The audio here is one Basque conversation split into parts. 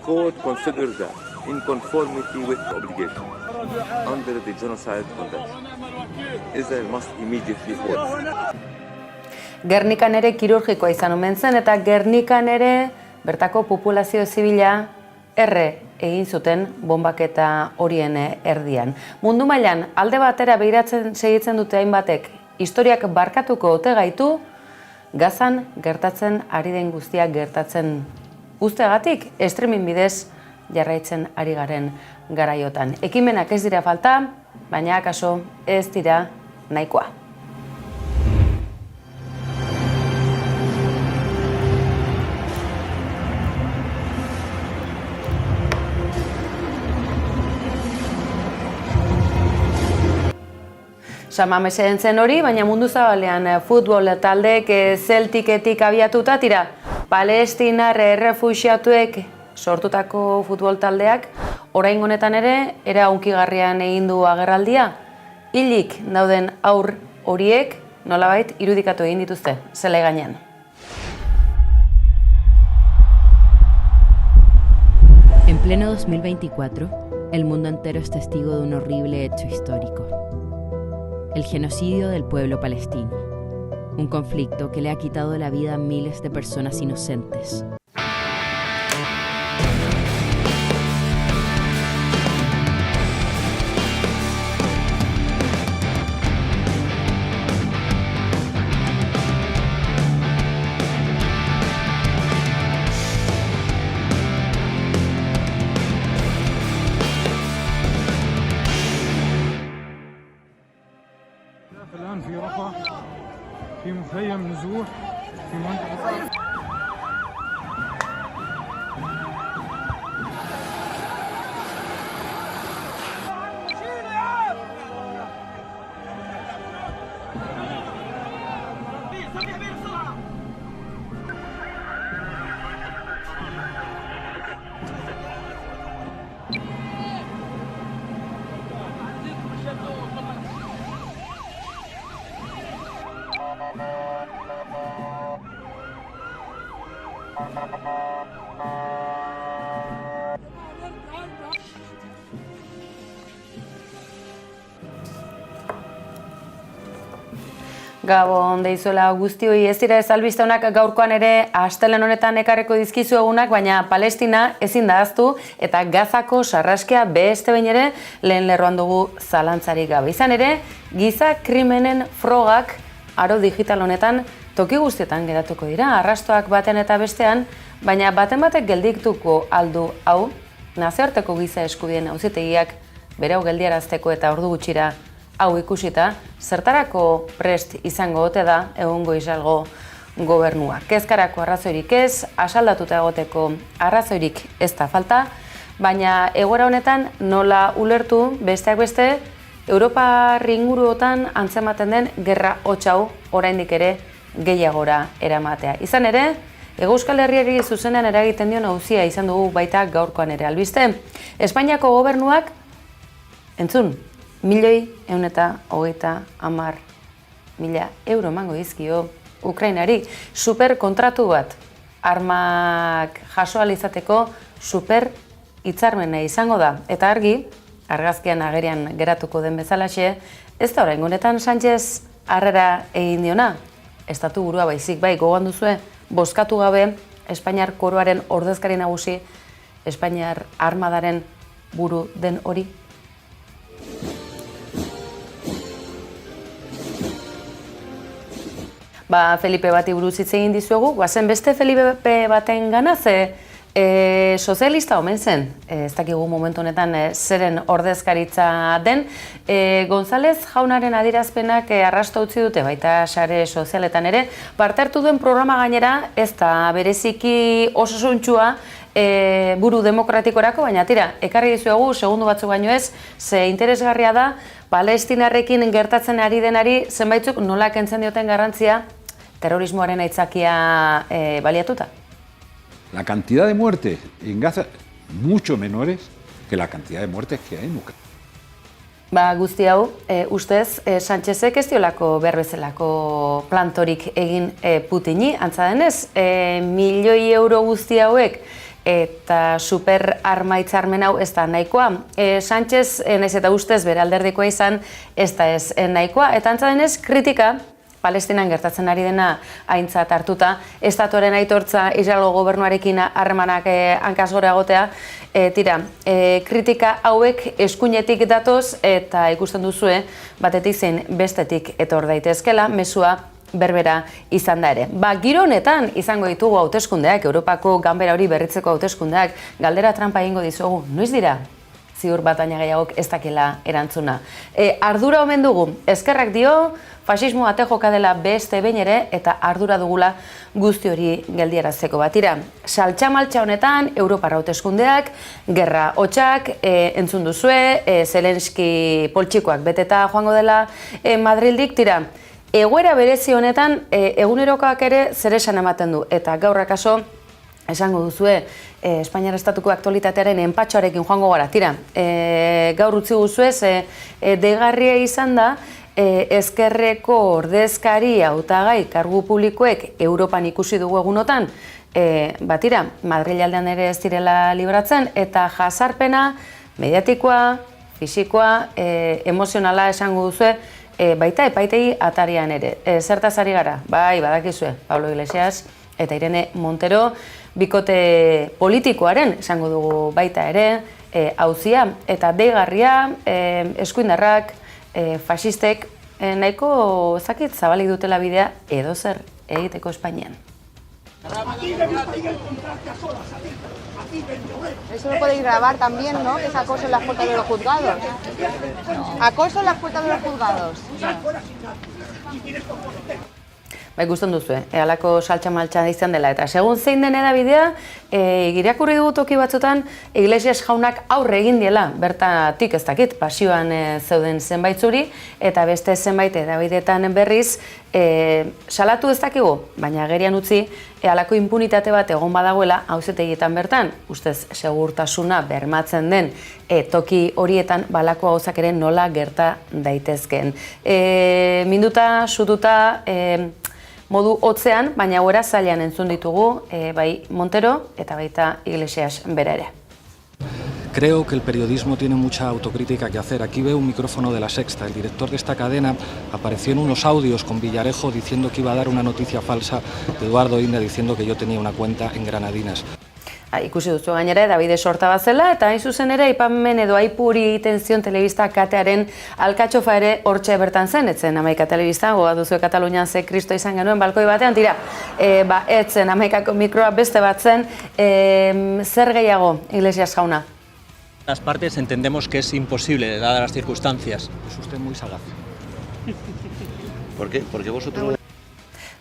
court considers that in conformity with the obligation under the Genocide Convention, Israel must immediately hold. Gernikan ere kirurgikoa izan omen zen eta Gernikan ere bertako populazio zibila erre egin zuten bombaketa horien erdian. Mundu mailan alde batera behiratzen segitzen dute hainbatek historiak barkatuko ote gaitu, Gazan gertatzen ari den guztiak gertatzen uzteagatik streaming bidez jarraitzen ari garen garaiotan. Ekimenak ez dira falta, baina akaso ez dira nahikoa. Samamesen zen hori, baina mundu zabalean futbol taldeek Celticetik abiatuta tira. Palestinar errefuxiatuek sortutako futbol taldeak orain honetan ere era hunkigarrian egin du agerraldia. Hilik dauden haur horiek nolabait irudikatu egin dituzte zelai gainean. En pleno 2024, el mundo entero es testigo de un horrible hecho histórico. El genocidio del pueblo palestino, un conflicto que le ha quitado la vida a miles de personas inocentes. الآن في رفح في مخيم نزوح في منطقة Gabon deizuela guztioi, ez dira ez albiste honak gaurkoan ere astelen honetan ekarreko dizkizu egunak, baina Palestina ezin da ahaztu eta Gazako sarraskia beste behin ere lehen lerroan dugu zalantzarik gabe. Izan ere, giza krimenen frogak aro digital honetan toki guztietan geratuko dira, arrastoak baten eta bestean, baina baten batek geldituko aldu hau, nazioarteko giza eskubideen auzitegiak bere hau geldiarazteko eta ordu gutxira hau ikusita, zertarako prest izango ote da egongo Israelgo gobernua. Kezkarako arrazoirik ez, asaldatuta egoteko arrazoirik ez da falta, baina egoera honetan nola ulertu besteak beste Europar inguruotan antzematen den gerra hotz hau oraindik ere gehiagora eramatea. Izan ere, Hego Euskal Herriari zuzenean eragiten dion auzia izan dugu baita gaurkoan ere albiste. Espainiako gobernuak, entzun, 1.130.000 euro emango dizkio Ukrainari. Super kontratu bat, armak jaso ahal izateko super hitzarmena izango da. Eta argi, argazkian agerian geratuko den bezalaxe, ez da orain honetan Sánchez harrera egin diona. Estatu burua baizik bai gogoan duzue, bozkatu gabe Espainiar koroaren ordezkari nagusi, Espainiar armadaren buru den hori. Felipe bati buruz hitz egin dizuegu, guazen beste Felipe baten gana, sozialista omen zen, ez dakigu momentu honetan zeren ordezkaritza den. González jaunaren adierazpenak arrasto utzi dute, baita sare sozialetan ere, parte hartu duen programa gainera, ez da bereziki oso suntsua buru demokratikorako, baina tira, ekarri dizuegu, segundu batzuk baino ez, ze interesgarria da, Palestinarrekin gertatzen ari denari zenbaitzuk nola kentzen dioten garrantzia terrorismoaren aitzakia baliatuta. La cantidad de muertes en Gaza mucho menores que la cantidad de muertes que hay en Ucrania. Guzti hau, ustez, Sánchezek ez diolako behar bezalako plantorik egin Putini, antza denez, milioi euro guzti hauek eta super arma hitzarmen hau ez da nahikoa. Sánchez, nahiz eta ustez bere alderdikoa izan, ez da ez nahikoa, eta antza denez kritika Palestinan gertatzen ari dena aintzat hartuta, estatuaren aitortza Israelgo gobernuarekin harremanak hankaz gora egotea, kritika hauek eskuinetik datoz eta ikusten duzue batetik zein bestetik etor daitezkela, mezua berbera izan da ere. Giro honetan izango ditugu hauteskundeak, Europako ganbera hori berritzeko hauteskundeak, galdera trampa egingo dizugu, noiz dira? Ziur bat baina gehiagok ez dakela erantzuna. Ardura omen dugu, eskerrak dio, fasismo ate joka dela beste behin ere eta ardura dugula guzti hori geldiarazteko batira. Saltxamaltxa honetan, Europar hauteskundeak, gerra hotxak, entzun duzue, Zelenski poltsikoak beteta joango dela Madrildik, egoera berezi honetan egunerokoak ere zer esan ematen du, eta gaur akaso esango duzue, Espainiar estatuko aktualitatearen enpatxoarekin joango gara. Gaur utzi guzue, degarria izan da, ezkerreko ordezkari hautagai kargu publikoek Europan ikusi dugu egunotan, Madrilaldean ere ez direla libratzen, eta jazarpena, mediatikoa, fisikoa, emozionala esango duzue, baita epaitegi atarian ere. Zertaz ari gara? Bai, badakizue, Pablo Iglesias eta Irene Montero, bikote politikoaren, esango dugu baita ere, auzia eta deigarria, eskuindarrak, fasistek, nahiko ezakit zabalik dutela bidea edozer egiteko Espainian. Eso lo podéis grabar también, ¿no? Que es acoso en las puertas de los juzgados. Acoso en las puertas de los juzgados. Ikusten duzu, halako saltxa-maltxa izan dela, eta segun zein den edabidea, irakurri dugu toki batzutan, Iglesias jaunak aurre egin diela, bertatik ez dakit, pasioan zeuden zenbait zuri, eta beste zenbait edabidetan berriz, salatu ez dakigu, baina agerian utzi, halako impunitate bat egon badagoela, auzitegietan bertan, ustez segurtasuna bermatzen den, toki horietan balako gauzak ere nola gerta daitezkeen. Minduta, sututa, modu hotzean, baina hauera zailan entzun ditugu, bai Montero eta baita Iglesias bera ere. Creo que el periodismo tiene mucha autocrítica que hacer. Aquí veo un micrófono de La Sexta. El director de esta cadena apareció en unos audios con Villarejo diciendo que iba a dar una noticia falsa de Eduardo Inda diciendo que yo tenía una cuenta en Granadinas. Ikusi duzu gainera, Davide sorta bat zela, eta hain zuzen ere, aipamen edo aipuri tenzion telebista katearen alkatxofa ere hortxe bertan zen, etzen Amaika telebista, goa duzu Katalunian ze Kristo izan genuen balkoi batean, etzen Amaikako mikroa beste bat zen, zer gehiago, Iglesias jauna? Las partes entendemos que es imposible, dadas las circunstancias. Es usted muy sagaz. ¿Por qué? Porque vosotros...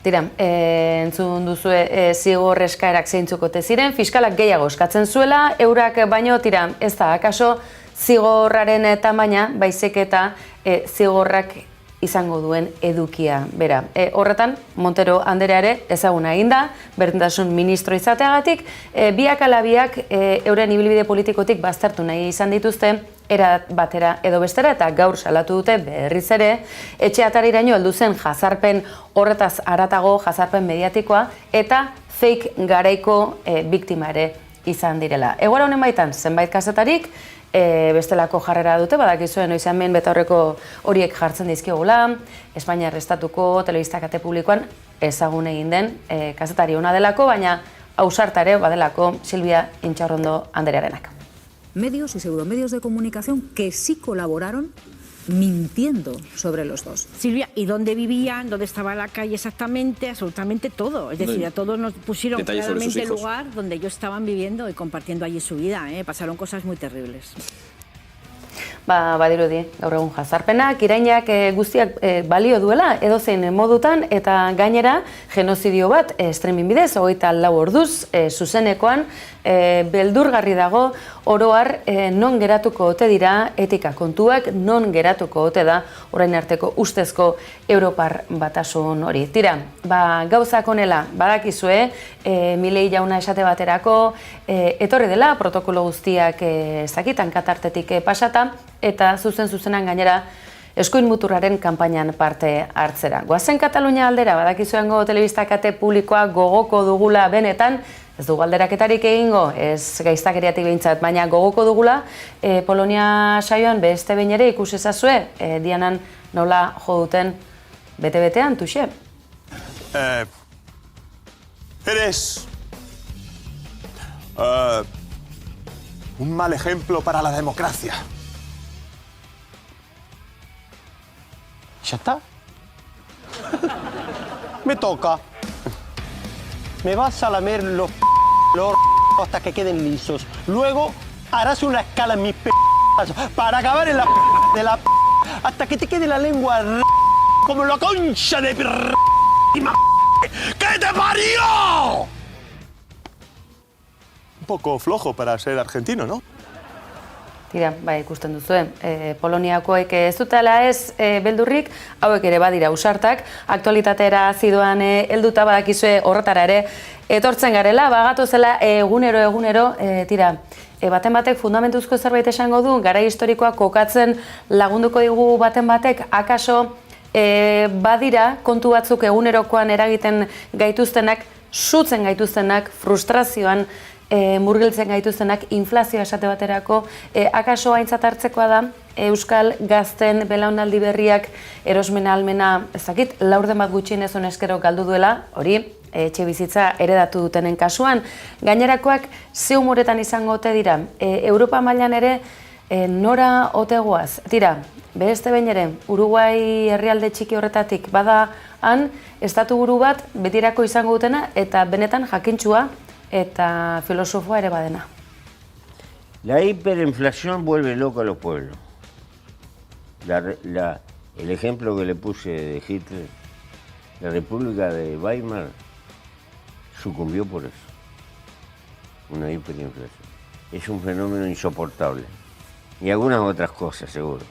Entzun duzue zigor eskaerak zeintzukote ziren, fiskalak gehiago eskatzen zuela, eurak baino, ez da, akaso zigorraren tamaina, baizik eta zigorrak izango duen edukia bera. Horretan, Montero anderea ere ezaguna egin da, berdintasun ministro izateagatik, biak ala biak euren ibilbide politikotik baztertu nahi izan dituzte, era batera edo bestera, eta gaur salatu dute berriz ere, etxe atariraino heldu zen jazarpen horretaz haratago, jazarpen mediatikoa, eta fake garaiko biktima ere izan direla. Egoera honen baitan, zenbait kazetarik, bestelako jarrera dute, badakizuen noizean behin betaurreko horiek jartzen dizkigula, Espainiar estatuko telebista kate publikoan ezagun egin den kazetari ona delako, baina ausartare badelako Silvia Intxaurrondo anderearenak. Medios y pseudomedios de comunicación que sí colaboraron mintiendo sobre los dos. Silvia, ¿y dónde vivían? ¿Dónde estaba la calle exactamente? Absolutamente todo. Es decir, a todos nos pusieron claramente el lugar donde ellos estaban viviendo y compartiendo allí su vida. Pasaron cosas muy terribles. Badirudi, gaur egun jazarpenak, irainak guztiak balio duela edozein modutan, eta gainera genozidio bat streaming bidez, 24 orduz, zuzenekoan, beldurgarri dago, oroar non geratuko ote dira etika kontuak, non geratuko ote da orain arteko ustezko Europar batasun hori. Gauzak honela, badakizue, Milei jauna esate baterako, etorri dela, protokolo guztiak zakitan katartetik pasata, eta zuzenan gainera eskuin muturraren kanpainan parte hartzera. Goazen Katalunia aldera, badakizuengo telebista kate publikoa gogoko dugula benetan, Ez dugu alderaketarik egingo, ez gaiztakeriatik behintzat, baina gogoko dugula Polonia saioan beste behin ere ikusi ezazue, Dianan nola jo duten bete-betean, tuxe? Eres un mal ejemplo para la democracia. ¿Ya está? Me toca. Me vas a lamer los hasta que queden lisos. Luego harás una escala en mis para acabar en la de la hasta que te quede la lengua como la concha de ¡que te parió! Un poco flojo para ser argentino, ¿no? Tira, bai, ikusten duzue, Poloniakoek ez dutela ez beldurrik, hauek ere badira ausartak, aktualitatera zidoan helduta badakizue horretara ere etortzen garela, bagatozela egunero, tira, baten batek fundamentuzko zerbait esango du, garai historikoa kokatzen lagunduko digu baten batek, akaso badira kontu batzuk egunerokoan eragiten gaituztenak, sutzen gaituztenak, frustrazioan murgiltzen gaituztenak, inflazioa esate baterako, akaso aintzat hartzekoa da, Euskal gazten belaunaldi berriak erosmen ahalmena, ez dakit, laurden bat gutxienez honezkero galdu duela, hori, etxe bizitza eredatu dutenen kasuan. Gainerakoak ze humoretan izango ote dira, Europa mailan ere nora otegoaz. Tira, beste behin ere, Uruguai herrialde txiki horretatik bada han, estatu buru bat betirako izango dutena eta benetan jakintsua eta filosofoa ere badena. La hiperinflación vuelve loco a los pueblos. El ejemplo que le puse de Hitler, la República de Weimar sucumbió por eso. Una hiperinflación. Es un fenómeno insoportable. Y algunas otras cosas, seguro.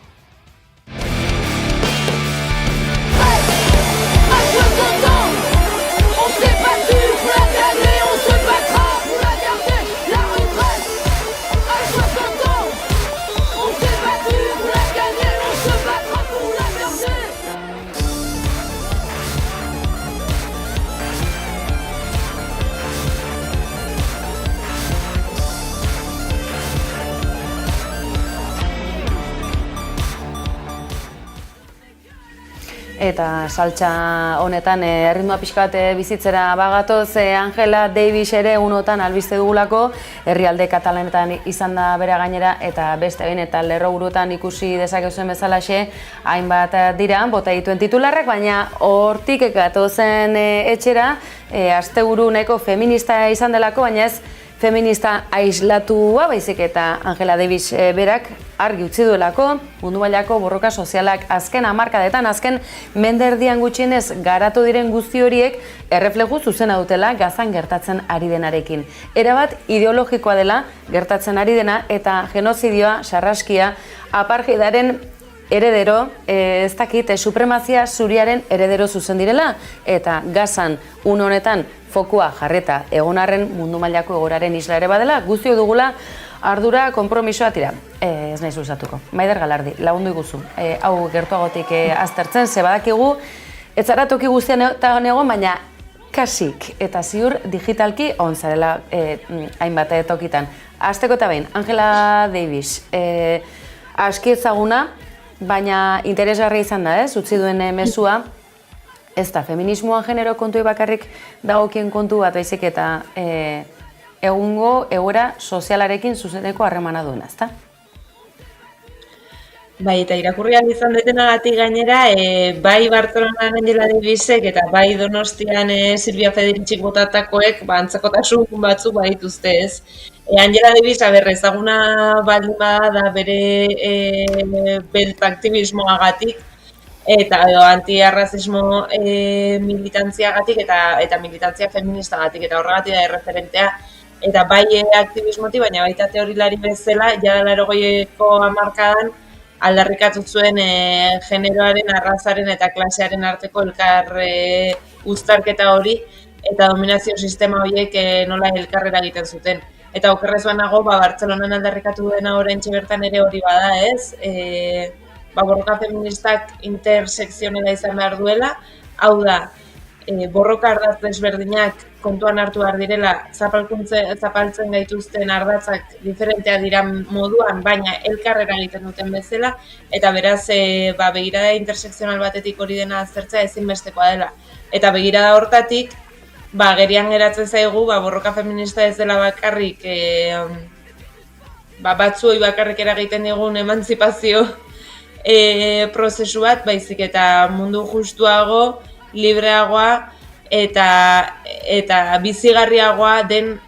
Eta saltsa honetan erritmoa pixka bat bizitzera bagatoz, Angela Davis ere unotan albiste dugulako, herrialde katalanetan izan da bera gainera, eta beste behin eta lerroburutan ikusi dezakezuen bezalaxe, hainbat dira, bota dituen titularrak, baina hortik gatozen etxera, asteburu nahiko feminista izan delako, baina ez feminista aislatua, baizik eta Angela Davis berak argi utzi duelako, mundu mailako borroka sozialak azken hamarkadetan, azken menderdian gutxienez garatu diren guzti horiek errefleju zuzena dutela Gazan gertatzen ari denarekin. Erabat ideologikoa dela gertatzen ari dena eta genozidioa, sarraskia, apartheidaren heredero, ez dakit, supremazia zuriaren heredero zuzen direla, eta Gazan une honetan fokua jarreta egonarren mundu mailako egoraren isla ere badela, guztio dugula ardura konpromisoa tira. Ez nahi zuzatuko. Maider Galardi, lagundu iguzu. Hau gertuagotik aztertzen, ze badakigu, ez zara toki guztian egon, baina kasik eta ziur digitalki on zarela hainbat tokitan. Hasteko eta behin, Angela Davis, aski ezaguna, baina interesgarria izan da, utzi duen mezua, ez da, feminismoan genero kontu bakarrik dagokien kontu bat baizik eta egungo egoera sozialarekin zuzeneko harremana duena, ezta? Bai, eta irakurrian izan detenagatik gainera, bai Bartzelonan Angela Davisek eta bai Donostian Silvia Federicik botatakoek antzekotasun batzuk badituzte, ez? Angela Davis, ezaguna baldin bada da bere beltaktivismoagatik eta antiarrazismo militantziagatik eta militantzia feministagatik, eta horregatik da erreferentea. Eta bai aktivismotik, baina baita teorilari bezala, jada 80ko hamarkadan aldarrikatu zuen generoaren, arrazaren eta klasearen arteko elkar uztarketa hori eta dominazio sistema horiek nola elkarrera egiten zuten. Eta okerrez banago, Bartzelonan aldarrikatu dena oraintxe bertan ere hori bada, ez? Borroka feministak intersekzionela izan behar duela, hau da, borroka ardatz desberdinak kontuan hartu behar direla zapaltzen gaituzten ardatzak diferentea dira moduan, baina elkarrera egiten duten bezala, eta beraz begirada intersekzional batetik hori dena aztertzea ezinbestekoa dela. Eta begirada hortatik, gerian geratzen zaigu, borroka feminista ez dela bakarrik, batzuei bakarrik eragiten digun emantzipazio prozesu bat, baizik eta mundu justuago, libreagoa eta bizigarriagoa den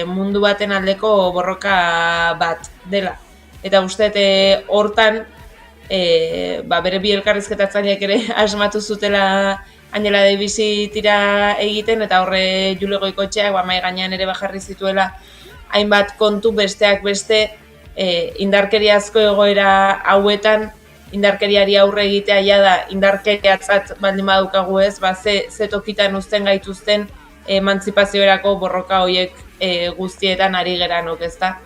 mundu baten aldeko borroka bat dela. Eta uste hortan, bere bi elkarrizketatzaileek ere asmatu zutela Angela Davisi tira egiten, eta horre Jule Goikotxeak mahai gainean ere bajarri zituela hainbat kontu besteak beste indarkeriazko egoera hauetan, indarkeriari aurre egitea da indarkeriatzat baldin badukagu ez, ze tokitan uzten gaituzten emantzipazioerako borroka horiek guztietan ari geranok, ezta?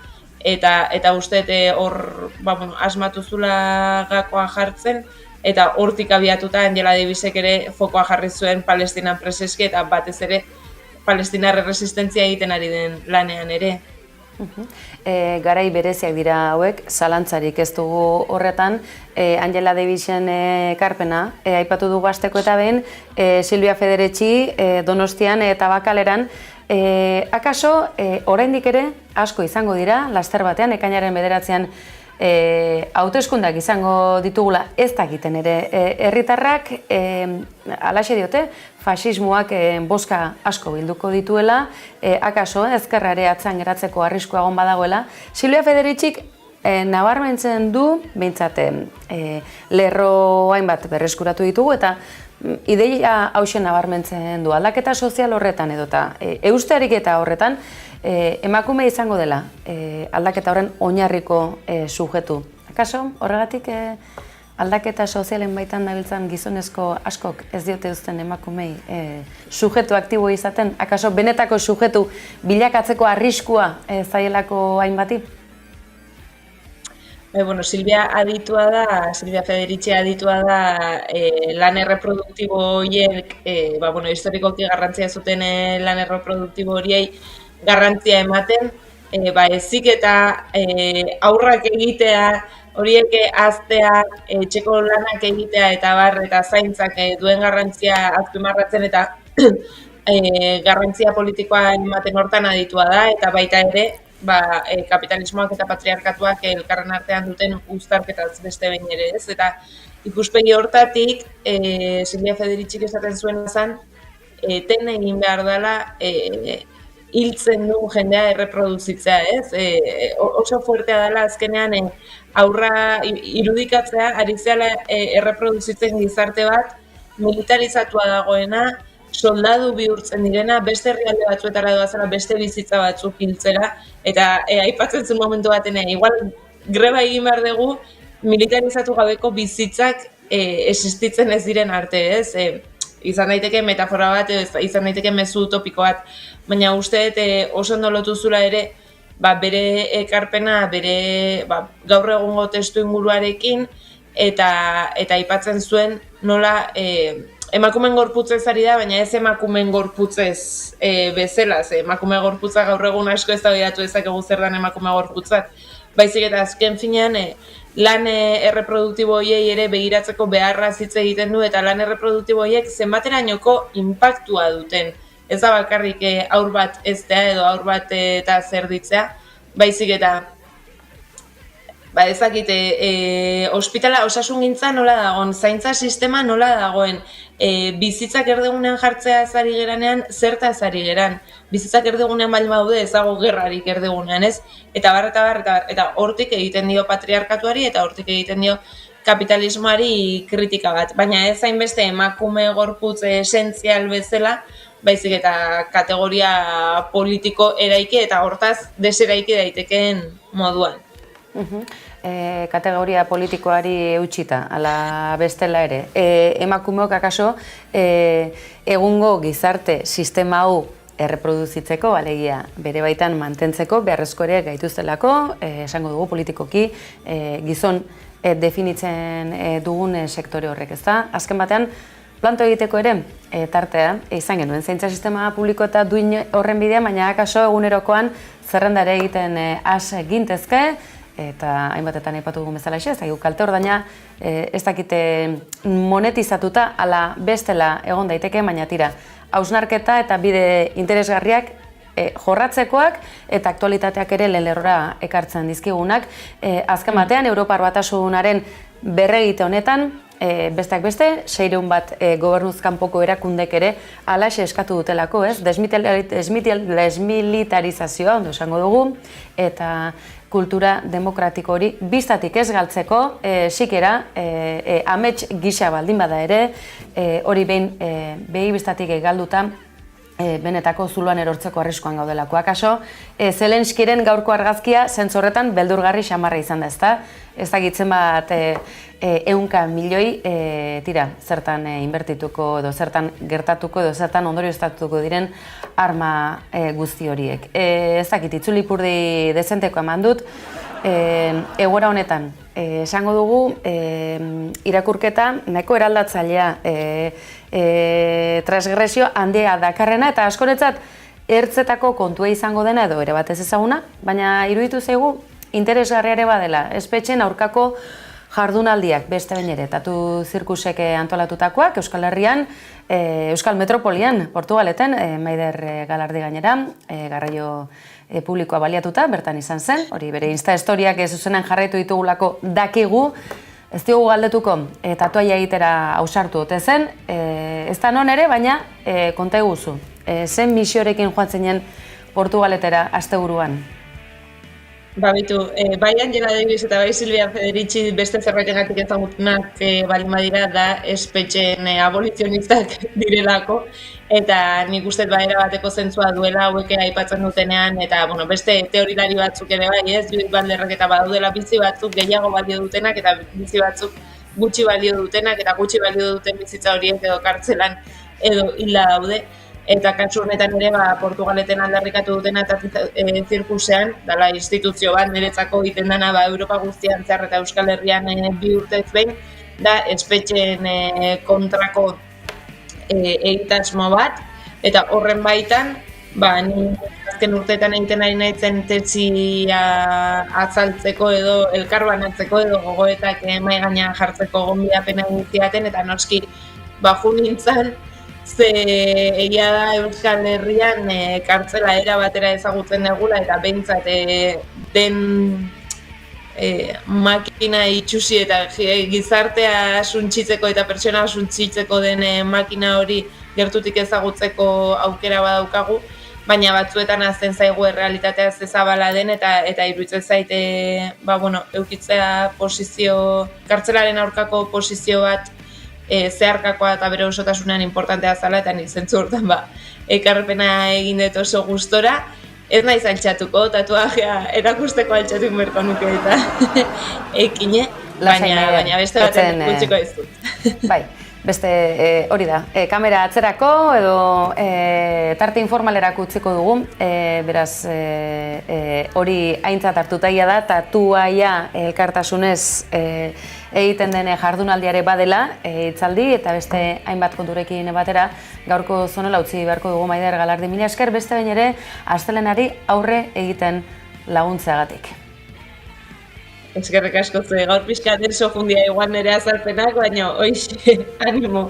Eta uste hor asmatu zula gakoa jartzen, eta hortik abiatuta Angela Davisek ere fokoa jarri zuen Palestinan preseski, eta batez ere Palestinarre resistentzia egiten ari den lanean ere. Garai bereziak dira hauek, zalantzarik ez dugu horretan, Angela Davisen ekarpena, aipatu dugu hasteko eta behin, Silvia Federici Donostian eta Bakaleran, akaso oraindik ere asko izango dira, laster batean, ekainaren 9 hauteskundak izango ditugula, ez dakiten ere herritarrak, alaxe diote, faxismoak boska asko bilduko dituela, akaso ezkerrare atzan geratzeko arriskua egon badagoela. Silvia Federicik nabarmentzen du, behintzat lerro hainbat berreskuratu ditugu, eta ideia hauxe nabarmentzen du, aldaketa sozial horretan edota, eustearik eta horretan, emakume izango dela aldaketa horren oinarriko sujetu. Akaso, horregatik aldaketa sozialen baitan dabiltzan gizonezko askok ez diote uzten emakumei sujetu aktibo izaten? Akaso, benetako sujetu bilakatzeko arriskua zaielako hainbati? Silvia Federici aditua da lan erreproduktibo horiek, historikoki garrantzia zuten lan erreproduktibo horiei garrantzia ematen, ezik eta aurrak egitea, horiek haztea, etxeko lanak egitea eta zaintzak duen garrantzia azpimarratzen eta garrantzia politikoa ematen hortan aditua da, eta baita ere, kapitalismoak eta patriarkatuak elkarren artean duten uztarketaz beste behin ere ez, eta ikuspegi hortatik, Silvia Federicik esaten zuen zen, ten egin behar dela hiltzen du jendea erreproduzitzea, ez? Oso fuertea dela azkenean aurra irudikatzea, ari zela erreproduzitzen gizarte bat, militarizatua dagoena, soldadu bihurtzen direna, beste herrialde batzuetara doazela, beste bizitza batzuk hiltzera, eta aipatzen zuen momentu baten, igual greba egin behar dugu, militarizatu gabeko bizitzak existitzen ez diren arte, ez? Izan daiteke metafora bat, izan daiteke mezu utopiko bat, baina uste oso ondo lotu zula ere, bere ekarpena, bere gaur egungo testu inguruarekin, eta aipatzen zuen nola emakumeen gorputzez ari da, baina ez emakumeen gorputzez bezala, emakume gorputza gaur egun asko ez da bidatu ezakegu zer den emakume gorputzak, baizik eta azken finean lan erreproduktibo horiei ere begiratzeko beharra hitz egiten du, eta lan erreproduktibo horiek zenbaterainoko inpaktua duten. Ez da bakarrik haur bat eztea edo haur bat eta zerditzea, baizik eta ezakite, ospitala osasungintza nola dagoen, zaintza sistema nola dagoen, bizitzak erdegunean jartzea ezari geranean, zerta ezari geran. Bizitzak erdegunean baldin baude ezago gerrarik erdegunean, ez? Eta hortik egiten dio patriarkatuari eta hortik egiten dio kapitalismoari kritika bat. Baina ez hainbeste emakume gorputz esentzial bezala, baizik eta kategoria politiko eraiki eta hortaz deseraiki daitekeen moduan. Kategoria politikoari eutxita, ala bestela ere. Emakumeok akaso egungo gizarte sistema hau erreproduzitzeko, alegia bere baitan mantentzeko, beharrezko ere gaituztelako, esango dugu politikoki, gizon definitzen dugun sektore horrek, ez da? Azken batean, planto egiteko ere, tartea, izan genuen zaintza sistema publiko eta duin horren bidean, baina akaso egunerokoan zerrendare egiten has gintezke, eta hainbatetan aipatu dugun bezala ez dakit kalte ordaina ez dakite monetizatuta ala bestela egon daiteke, baina tira, hausnarketa eta bide interesgarriak jorratzekoak eta aktualitateak ere lerrora ekartzen dizkigunak. Azken batean, Europar Batasunaren berregite honetan, besteak beste, 600 bat gobernuz kanpoko erakundek ere alaxe eskatu dutelako, ez? Desmilitarizazioa, ondo esango dugu, eta kultura demokratiko hori biztatik ez galtzeko, sikera, amets gisa baldin bada ere, hori behin behi biztatik galduta, benetako zuloan erortzeko arriskuan gaudelako. Akaso, Zelenskiren gaurko argazkia zentzorretan beldurgarri xamarra izan da, ezta? Ez dakitzen bat 100 milioi zertan inbertituko edo zertan gertatuko edo zertan ondorioztatuko diren arma guzti horiek. Ez dakit, itzulipurdi dezenteko eman dut, egoera honetan, esango dugu, irakurketa nahiko eraldatzailea, transgresio handia dakarrena eta askoretzat ertzetako kontua izango dena edo ere batez ezaguna, baina iruditu zaigu interesgarriare badela, espetxen aurkako jardunaldiak beste behin ere, tatu zirkusek antolatutakoak Euskal Herrian, Euskal Metropolian, Portugaleten, Maider Galardi gainera, garraio publikoa baliatuta, bertan izan zen, hori bere Insta-historiak zuzenan jarraitu ditugulako dakigu, ez diogu galdetuko tatuaia egitera ausartu ote zen, ez da non ere, baina konta eguzu, zen misiorekin joan zinen Portugaletera asteburuan? Bitu, bai Angela Davis eta bai Silvia Federici beste zerbaitengatik ezagutunak baldin badira da espetxeen abolizionistak direlako, eta nik uste baera bateko zentzua duela hauek aipatzen dutenean, eta beste teorilari batzuk ere bai, ez, Judith Butlerrek eta badaudela bizi batzuk gehiago balio dutenak eta bizi batzuk gutxi balio dutenak eta gutxi balio duten bizitza horiek edo kartzelan edo hila daude. Eta kasu honetan ere Portugaleten aldarrikatu dutena eta zirkusean, dala instituzio bat niretzako egiten dena Europa guztian zehar eta Euskal Herrian 2 urtez behin, da espetxeen kontrako egitasmo bat, eta horren baitan, ni azken urteetan egiten ari nahitzen tetzia atzaltzeko edo elkarbanatzeko edo gogoetak mahai gainean jartzeko gonbidapena guztiaten, eta noski baju nintzen, ze egia da Euskal Herrian kartzela era batera ezagutzen dugula eta behintzat den makina itxusi eta gizartea suntsitzeko eta pertsona suntsitzeko den makina hori gertutik ezagutzeko aukera badaukagu, baina batzuetan azten zaigu errealitatea zezabala den eta iruditzen zaite eukitzea kartzelaren aurkako posizio bat zeharkakoa eta bere osotasunean importantea zala, eta nik zentzu hortan ekarpena egin dut oso gustora. Ez naiz altxatuko, tatuajea erakusteko altxatu inberko nuke eta ekine, baina beste baten gutxiko ez dut. Bai, beste hori da, kamera atzerako edo tarte informalerako utziko dugu, beraz hori aintzat hartutaia da, tatuaia elkartasunez egiten den jardunaldiare badela, hitzaldi eta beste hainbat konturekin batera gaurko zonela utzi beharko dugu Maider Galardi. Mila esker beste behin ere astelehenari aurre egiten laguntzeagatik. Eskerrik asko zu, gaur pixka denso fundia igual nire azalpenak, baina hoxe, animo.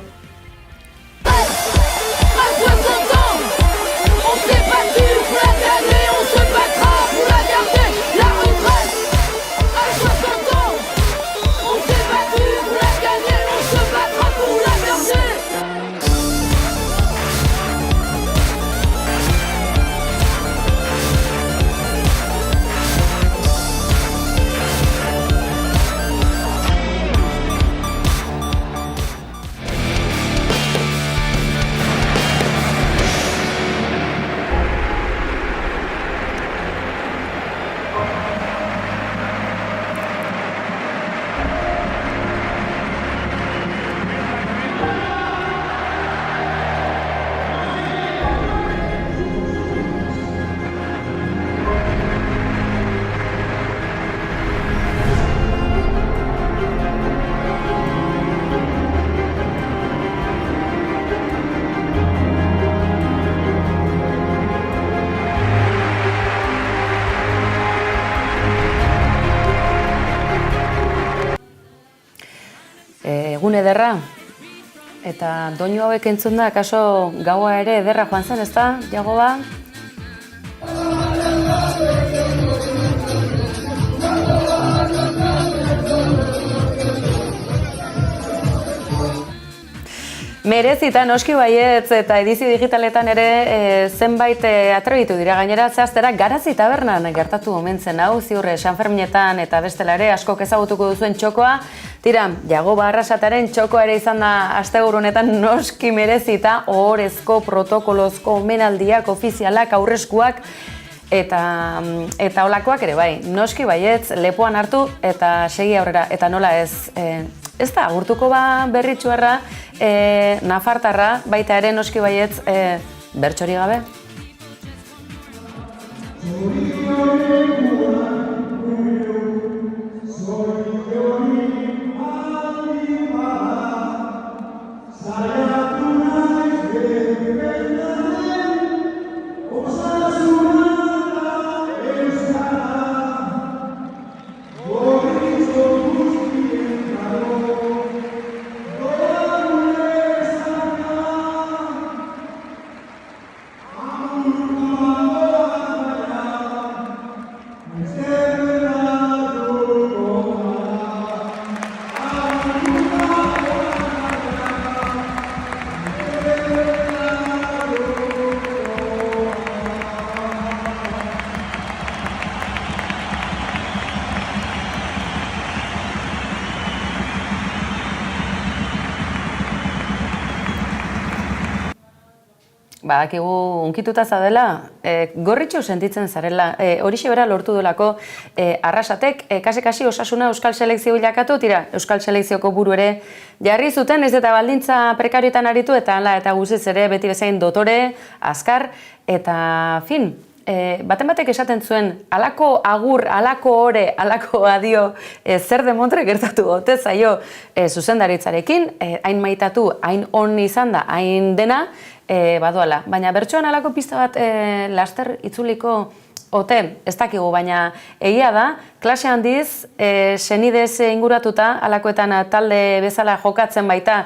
egun ederra. Eta doinu hauek entzun da, kaso gaua ere ederra joan zen, ezta, Jagoba? Merezita noski baietz eta edizio digitaletan ere zenbait atrebitu dira gainera zehaztera Garazi tabernan gertatu omen zen hau ziurre Sanferminetan eta bestela ere askok ezagutuko duzuen txokoa. Tira, Jagoba Arrasataren txokoa ere izan da asteburu honetan noski merezita ohorezko protokolozko omenaldiak ofizialak aurreskuak eta olakoak ere bai. Noski baietz lepoan hartu eta segi aurrera eta nola ez ez da, agurtuko berritxuarra, nafartarra, baita ere noski baietz bertxori gabe. Badakigu unkituta zadela, gorritxo sentitzen zarela, horixe bera lortu duelako Arrasatek, kasi osasuna Euskal Selekzio bilakatu, tira, Euskal Selekzioko buru ere jarri zuten, ez eta baldintza prekarioetan aritu, eta guziz ere beti bezain dotore, azkar, eta fin, baten batek esaten zuen, alako agur, alako ore, alako adio, zer demontre gertatu gote zaio zuzendaritzarekin, hain maitatu, hain on izan da, hain dena, badoala. Baina bertsoan alako pista bat laster itzuliko ote, ez dakigu, baina egia da, klase handiz, senidez inguratuta, alakoetan talde bezala jokatzen baita,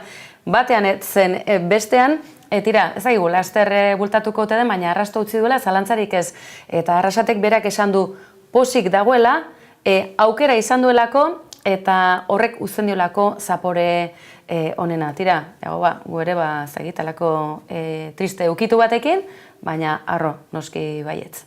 batean zen bestean, tira, ez dakigu, laster bultatuko ote den, baina arrasto utzi duela, zalantzarik ez. Eta Arrasatek berak esan du posik dagoela, aukera izan duelako, eta horrek uzten diolako zapore onena. Tira, gu ere zagitalako triste ukitu batekin, baina arro, noski baietz.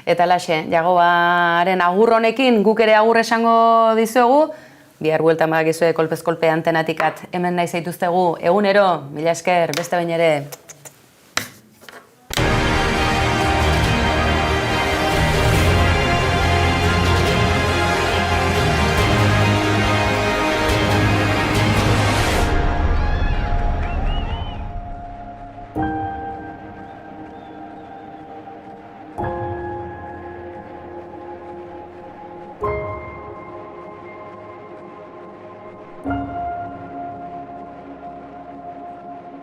Eta laxe, Jagobaren agur honekin guk ere agur esango dizuegu, bihar bueltan badakizue kolpez kolpe antenatikat hemen nahi zaituztegu egunero, mila esker, beste behin ere.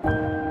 you.